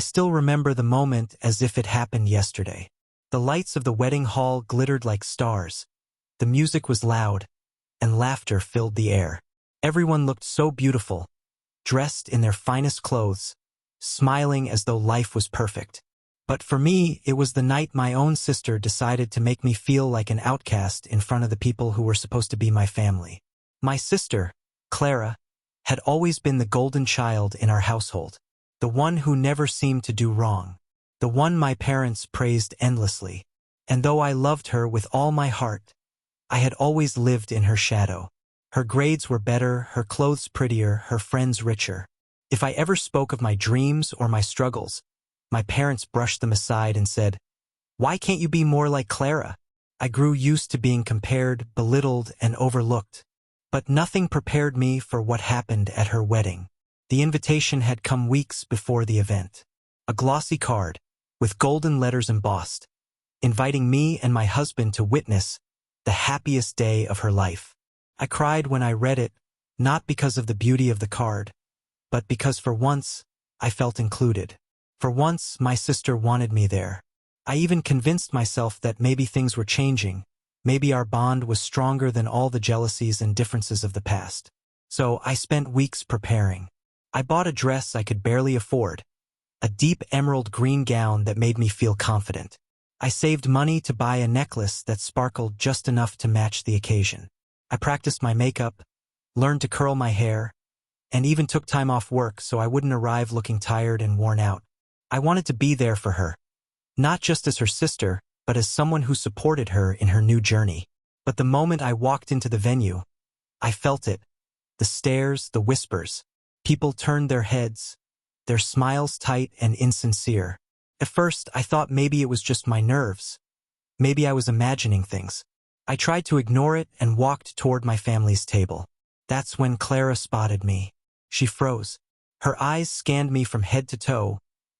still remember the moment as if it happened yesterday. The lights of the wedding hall glittered like stars. The music was loud, and laughter filled the air. Everyone looked so beautiful, dressed in their finest clothes, smiling as though life was perfect. But for me, it was the night my own sister decided to make me feel like an outcast in front of the people who were supposed to be my family. My sister, Clara, had always been the golden child in our household, the one who never seemed to do wrong, the one my parents praised endlessly. And though I loved her with all my heart, I had always lived in her shadow. Her grades were better, her clothes prettier, her friends richer. If I ever spoke of my dreams or my struggles, my parents brushed them aside and said, "Why can't you be more like Clara?" I grew used to being compared, belittled, and overlooked. But nothing prepared me for what happened at her wedding. The invitation had come weeks before the event. A glossy card, with golden letters embossed, inviting me and my husband to witness the happiest day of her life. I cried when I read it, not because of the beauty of the card, but because for once I felt included. For once, my sister wanted me there. I even convinced myself that maybe things were changing. Maybe our bond was stronger than all the jealousies and differences of the past. So I spent weeks preparing. I bought a dress I could barely afford, a deep emerald green gown that made me feel confident. I saved money to buy a necklace that sparkled just enough to match the occasion. I practiced my makeup, learned to curl my hair, and even took time off work so I wouldn't arrive looking tired and worn out. I wanted to be there for her, not just as her sister, but as someone who supported her in her new journey. But the moment I walked into the venue, I felt it. The stares, the whispers. People turned their heads, their smiles tight and insincere. At first, I thought maybe it was just my nerves. Maybe I was imagining things. I tried to ignore it and walked toward my family's table. That's when Clara spotted me. She froze. Her eyes scanned me from head to toe,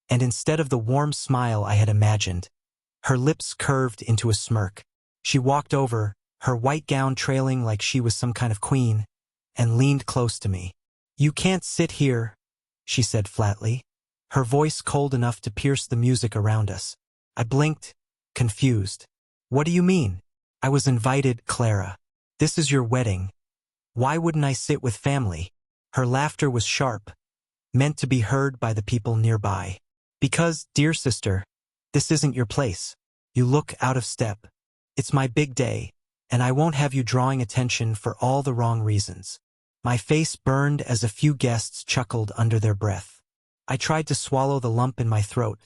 and instead of the warm smile I had imagined, her lips curved into a smirk. She walked over, her white gown trailing like she was some kind of queen, and leaned close to me. "You can't sit here," she said flatly, her voice cold enough to pierce the music around us. I blinked, confused. "What do you mean?" "I was invited, Clara. This is your wedding. Why wouldn't I sit with family?" Her laughter was sharp, meant to be heard by the people nearby. "Because, dear sister, this isn't your place. You look out of step. It's my big day, and I won't have you drawing attention for all the wrong reasons." My face burned as a few guests chuckled under their breath. I tried to swallow the lump in my throat,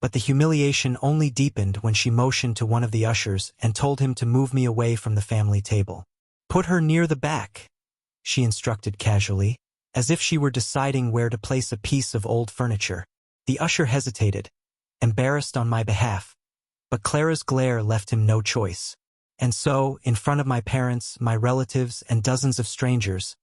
but the humiliation only deepened when she motioned to one of the ushers and told him to move me away from the family table. "Put her near the back," she instructed casually, as if she were deciding where to place a piece of old furniture. The usher hesitated, embarrassed on my behalf, but Clara's glare left him no choice. And so, in front of my parents, my relatives, and dozens of strangers,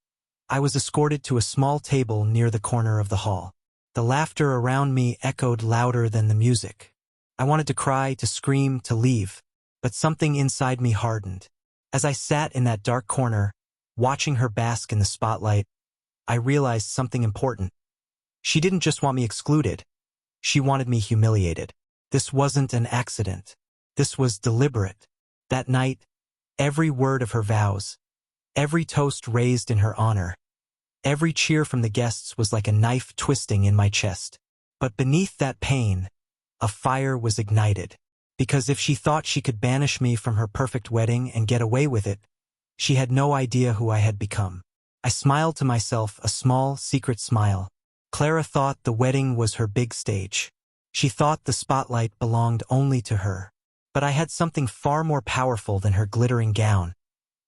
I was escorted to a small table near the corner of the hall. The laughter around me echoed louder than the music. I wanted to cry, to scream, to leave, but something inside me hardened. As I sat in that dark corner, watching her bask in the spotlight, I realized something important. She didn't just want me excluded. She wanted me humiliated. This wasn't an accident. This was deliberate. That night, every word of her vows, every toast raised in her honor, every cheer from the guests was like a knife twisting in my chest. But beneath that pain, a fire was ignited. Because if she thought she could banish me from her perfect wedding and get away with it, she had no idea who I had become. I smiled to myself, a small, secret smile. Clara thought the wedding was her big stage. She thought the spotlight belonged only to her. But I had something far more powerful than her glittering gown,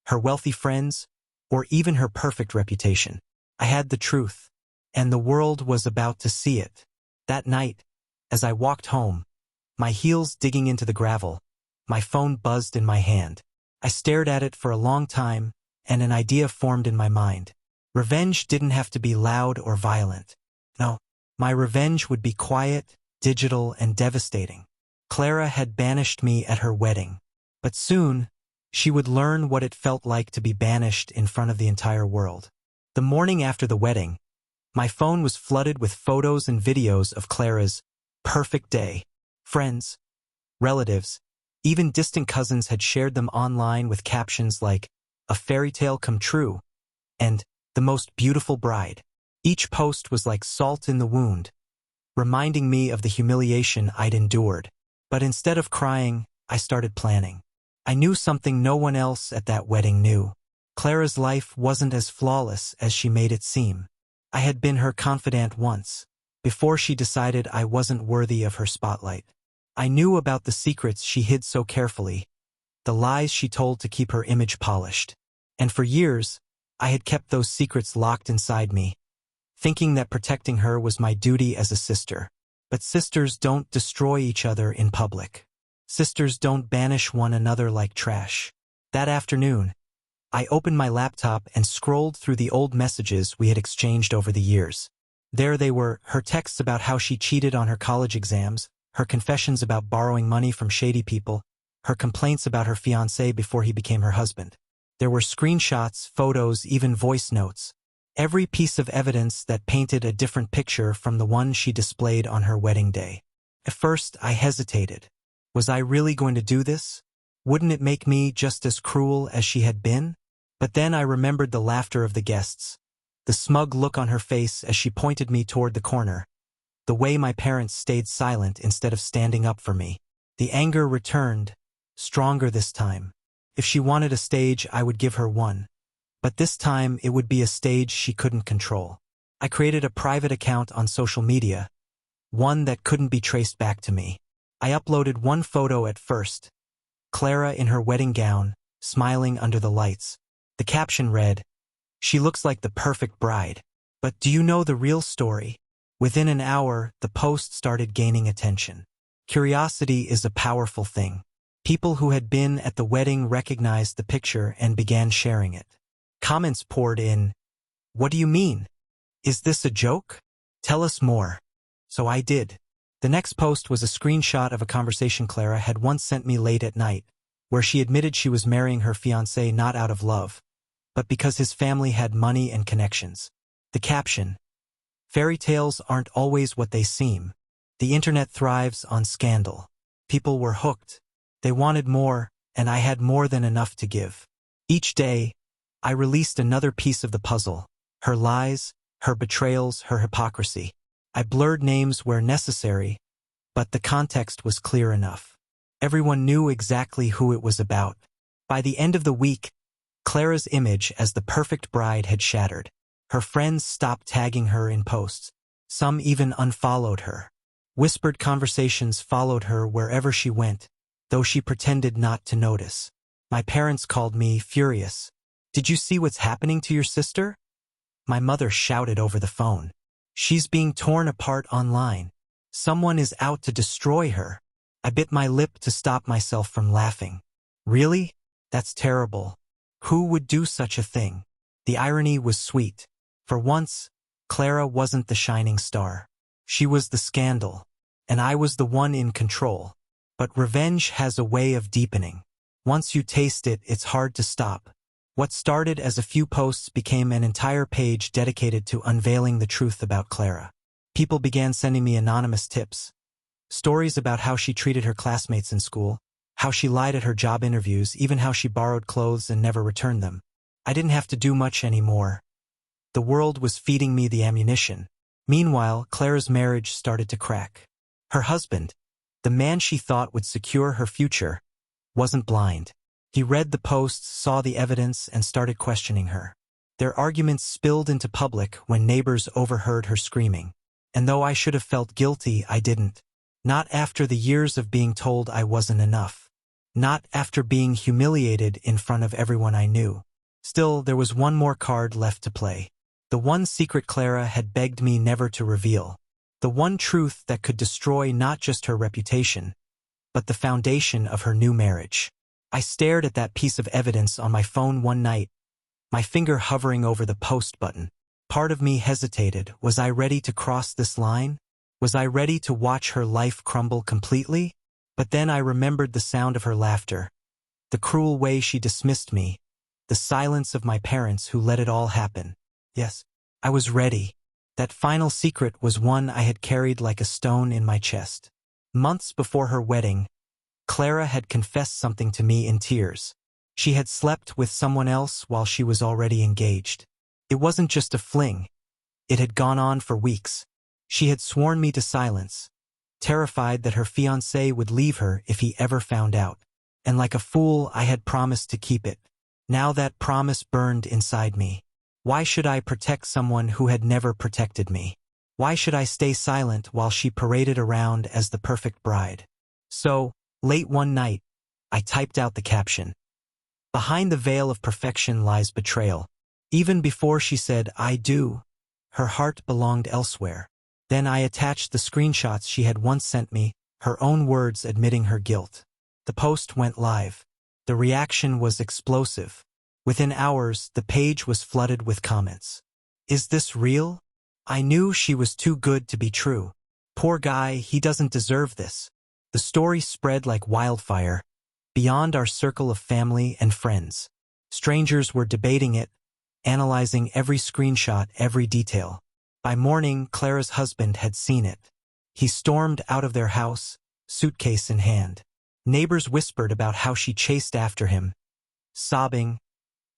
her wealthy friends, or even her perfect reputation. I had the truth, and the world was about to see it. That night, as I walked home, my heels digging into the gravel, my phone buzzed in my hand. I stared at it for a long time, and an idea formed in my mind. Revenge didn't have to be loud or violent. No, my revenge would be quiet, digital, and devastating. Clara had banished me at her wedding, but soon she would learn what it felt like to be banished in front of the entire world. The morning after the wedding, my phone was flooded with photos and videos of Clara's perfect day. Friends, relatives, even distant cousins had shared them online with captions like, "A fairy tale come true," and "The most beautiful bride." Each post was like salt in the wound, reminding me of the humiliation I'd endured. But instead of crying, I started planning. I knew something no one else at that wedding knew. Clara's life wasn't as flawless as she made it seem. I had been her confidant once, before she decided I wasn't worthy of her spotlight. I knew about the secrets she hid so carefully, the lies she told to keep her image polished. And for years, I had kept those secrets locked inside me, thinking that protecting her was my duty as a sister. But sisters don't destroy each other in public. Sisters don't banish one another like trash. That afternoon, I opened my laptop and scrolled through the old messages we had exchanged over the years. There they were, her texts about how she cheated on her college exams, her confessions about borrowing money from shady people, her complaints about her fiancé before he became her husband. There were screenshots, photos, even voice notes. Every piece of evidence that painted a different picture from the one she displayed on her wedding day. At first, I hesitated. Was I really going to do this? Wouldn't it make me just as cruel as she had been? But then I remembered the laughter of the guests, the smug look on her face as she pointed me toward the corner, the way my parents stayed silent instead of standing up for me. The anger returned, stronger this time. If she wanted a stage, I would give her one. But this time, it would be a stage she couldn't control. I created a private account on social media, one that couldn't be traced back to me. I uploaded one photo at first, Clara in her wedding gown, smiling under the lights. The caption read, "She looks like the perfect bride." But do you know the real story? Within an hour, the post started gaining attention. Curiosity is a powerful thing. People who had been at the wedding recognized the picture and began sharing it. Comments poured in. "What do you mean? Is this a joke? Tell us more." So I did. The next post was a screenshot of a conversation Clara had once sent me late at night, where she admitted she was marrying her fiancé not out of love, but because his family had money and connections. The caption, "Fairy tales aren't always what they seem. The internet thrives on scandal." People were hooked. They wanted more, and I had more than enough to give. Each day, I released another piece of the puzzle. Her lies, her betrayals, her hypocrisy. I blurred names where necessary, but the context was clear enough. Everyone knew exactly who it was about. By the end of the week, Clara's image as the perfect bride had shattered. Her friends stopped tagging her in posts. Some even unfollowed her. Whispered conversations followed her wherever she went, though she pretended not to notice. My parents called me furious. "Did you see what's happening to your sister?" My mother shouted over the phone. "She's being torn apart online. Someone is out to destroy her." I bit my lip to stop myself from laughing. Really? That's terrible. Who would do such a thing? The irony was sweet. For once, Clara wasn't the shining star. She was the scandal, and I was the one in control. But revenge has a way of deepening. Once you taste it, it's hard to stop. What started as a few posts became an entire page dedicated to unveiling the truth about Clara. People began sending me anonymous tips. Stories about how she treated her classmates in school, how she lied at her job interviews, even how she borrowed clothes and never returned them. I didn't have to do much anymore. The world was feeding me the ammunition. Meanwhile, Clara's marriage started to crack. Her husband, the man she thought would secure her future, wasn't blind. He read the posts, saw the evidence, and started questioning her. Their arguments spilled into public when neighbors overheard her screaming. And though I should have felt guilty, I didn't. Not after the years of being told I wasn't enough. Not after being humiliated in front of everyone I knew. Still, there was one more card left to play. The one secret Clara had begged me never to reveal. The one truth that could destroy not just her reputation, but the foundation of her new marriage. I stared at that piece of evidence on my phone one night, my finger hovering over the post button. Part of me hesitated. Was I ready to cross this line? Was I ready to watch her life crumble completely? But then I remembered the sound of her laughter, the cruel way she dismissed me, the silence of my parents who let it all happen. Yes, I was ready. That final secret was one I had carried like a stone in my chest. Months before her wedding, Clara had confessed something to me in tears. She had slept with someone else while she was already engaged. It wasn't just a fling. It had gone on for weeks. She had sworn me to silence, terrified that her fiancé would leave her if he ever found out. And like a fool, I had promised to keep it. Now that promise burned inside me. Why should I protect someone who had never protected me? Why should I stay silent while she paraded around as the perfect bride? So, late one night, I typed out the caption. Behind the veil of perfection lies betrayal. Even before she said, I do, her heart belonged elsewhere. Then I attached the screenshots she had once sent me, her own words admitting her guilt. The post went live. The reaction was explosive. Within hours, the page was flooded with comments. Is this real? I knew she was too good to be true. Poor guy, he doesn't deserve this. The story spread like wildfire, beyond our circle of family and friends. Strangers were debating it, analyzing every screenshot, every detail. By morning, Clara's husband had seen it. He stormed out of their house, suitcase in hand. Neighbors whispered about how she chased after him, sobbing,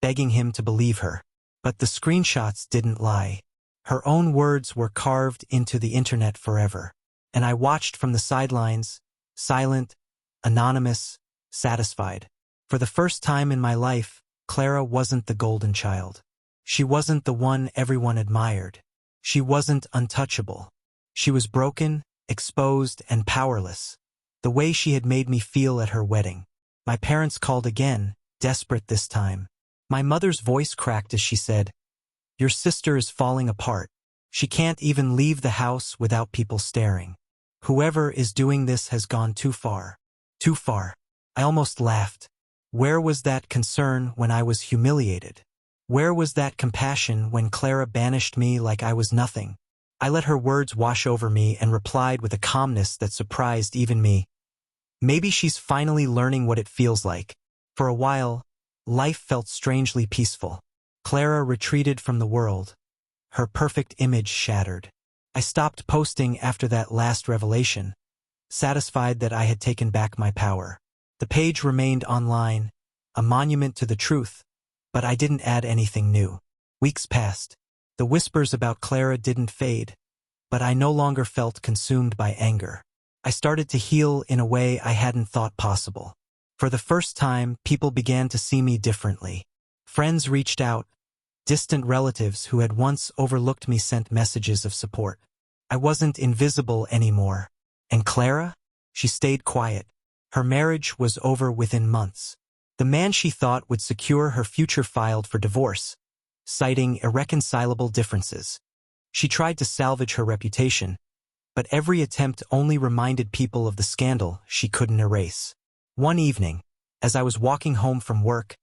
begging him to believe her. But the screenshots didn't lie. Her own words were carved into the internet forever. And I watched from the sidelines, silent, anonymous, satisfied. For the first time in my life, Clara wasn't the golden child. She wasn't the one everyone admired. She wasn't untouchable. She was broken, exposed, and powerless. The way she had made me feel at her wedding. My parents called again, desperate this time. My mother's voice cracked as she said, Your sister is falling apart. She can't even leave the house without people staring. Whoever is doing this has gone too far. Too far. I almost laughed. Where was that concern when I was humiliated? Where was that compassion when Clara banished me like I was nothing? I let her words wash over me and replied with a calmness that surprised even me. Maybe she's finally learning what it feels like. For a while, life felt strangely peaceful. Clara retreated from the world, her perfect image shattered. I stopped posting after that last revelation, satisfied that I had taken back my power. The page remained online, a monument to the truth, but I didn't add anything new. Weeks passed. The whispers about Clara didn't fade, but I no longer felt consumed by anger. I started to heal in a way I hadn't thought possible. For the first time, people began to see me differently. Friends reached out. Distant relatives who had once overlooked me sent messages of support. I wasn't invisible anymore. And Clara? She stayed quiet. Her marriage was over within months. The man she thought would secure her future filed for divorce, citing irreconcilable differences. She tried to salvage her reputation, but every attempt only reminded people of the scandal she couldn't erase. One evening, as I was walking home from work,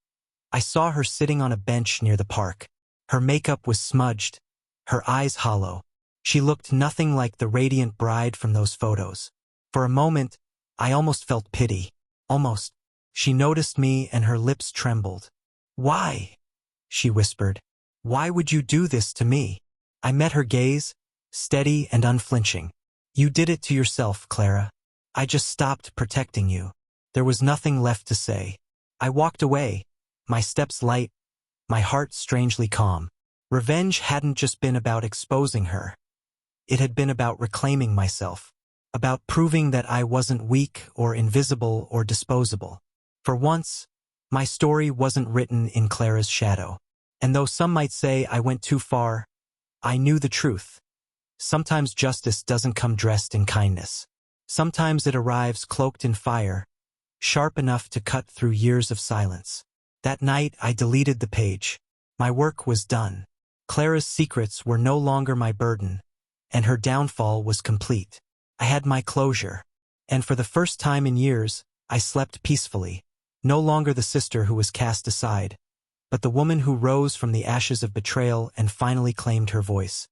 I saw her sitting on a bench near the park. Her makeup was smudged, her eyes hollow. She looked nothing like the radiant bride from those photos. For a moment, I almost felt pity. Almost. She noticed me and her lips trembled. Why? She whispered. Why would you do this to me? I met her gaze, steady and unflinching. You did it to yourself, Clara. I just stopped protecting you. There was nothing left to say. I walked away, my steps light, my heart strangely calm. Revenge hadn't just been about exposing her. It had been about reclaiming myself, about proving that I wasn't weak or invisible or disposable. For once, my story wasn't written in Clara's shadow. And though some might say I went too far, I knew the truth. Sometimes justice doesn't come dressed in kindness. Sometimes it arrives cloaked in fire, sharp enough to cut through years of silence. That night, I deleted the page. My work was done. Clara's secrets were no longer my burden, and her downfall was complete. I had my closure. And for the first time in years, I slept peacefully. No longer the sister who was cast aside, but the woman who rose from the ashes of betrayal and finally claimed her voice.